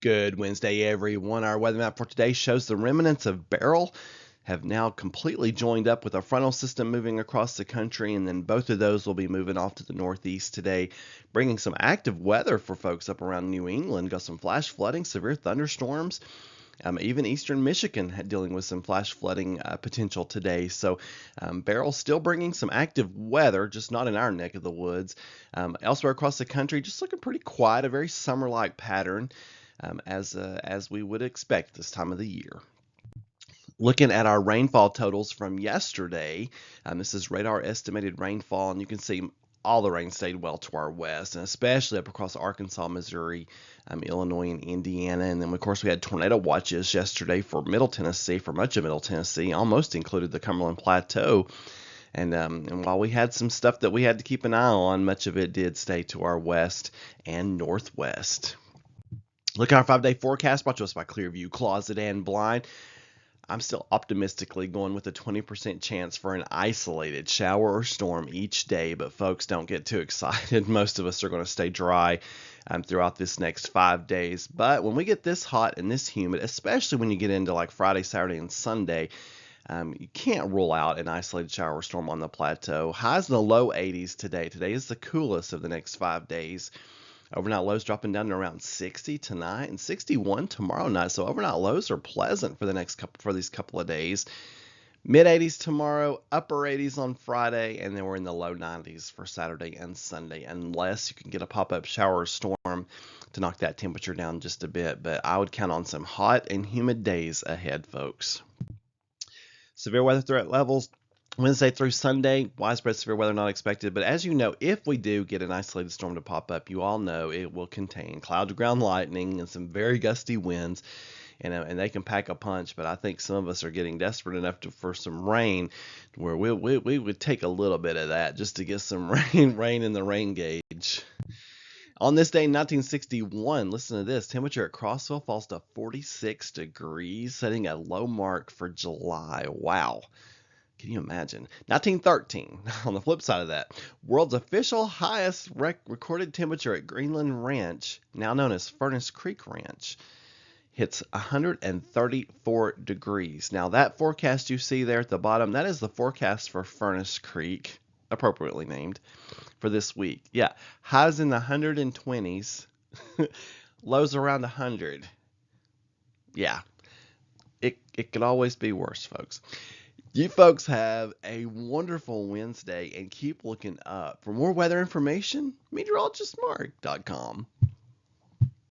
Good Wednesday, everyone. Our weather map for today shows the remnants of Beryl have now completely joined up with a frontal system moving across the country, and then both of those will be moving off to the northeast today, bringing some active weather for folks up around New England. Got some flash flooding, severe thunderstorms. Even eastern Michigan dealing with some flash flooding potential today. So Beryl still bringing some active weather, just not in our neck of the woods. Elsewhere across the country, just looking pretty quiet, a very summer-like pattern as we would expect this time of the year. Looking at our rainfall totals from yesterday, this is radar estimated rainfall, and you can see all the rain stayed well to our west, and especially up across Arkansas, Missouri, Illinois, and Indiana. And then, of course, we had tornado watches yesterday for Middle Tennessee, for much of Middle Tennessee, almost included the Cumberland Plateau. And while we had some stuff that we had to keep an eye on, much of it did stay to our west and northwest. Look at our 5-day forecast brought to us by Clearview Closet and Blind. I'm still optimistically going with a 20% chance for an isolated shower or storm each day, but folks, don't get too excited. Most of us are going to stay dry throughout this next 5 days. But when we get this hot and this humid, especially when you get into like Friday, Saturday, and Sunday, you can't rule out an isolated shower or storm on the plateau. Highs in the low 80s today. Today is the coolest of the next 5 days. Overnight lows dropping down to around 60 tonight and 61 tomorrow night. So overnight lows are pleasant for these couple of days. Mid 80s tomorrow, upper 80s on Friday, and then we're in the low 90s for Saturday and Sunday, unless you can get a pop-up shower or storm to knock that temperature down just a bit. But I would count on some hot and humid days ahead, folks. Severe weather threat levels. Wednesday through Sunday, widespread severe weather not expected. But as you know, if we do get an isolated storm to pop up, you all know it will contain cloud-to-ground lightning and some very gusty winds, and they can pack a punch. But I think some of us are getting desperate enough for some rain, where we would take a little bit of that just to get some rain in the rain gauge. On this day in 1961, listen to this, temperature at Crossville falls to 46 degrees, setting a low mark for July. Wow. Can you imagine? 1913, on the flip side of that, world's official highest recorded temperature at Greenland Ranch, now known as Furnace Creek Ranch, hits 134 degrees. Now that forecast you see there at the bottom, that is the forecast for Furnace Creek, appropriately named, for this week. Yeah, highs in the 120s, lows around 100. Yeah, it could always be worse, folks. You folks have a wonderful Wednesday and keep looking up. For more weather information, meteorologistmark.com.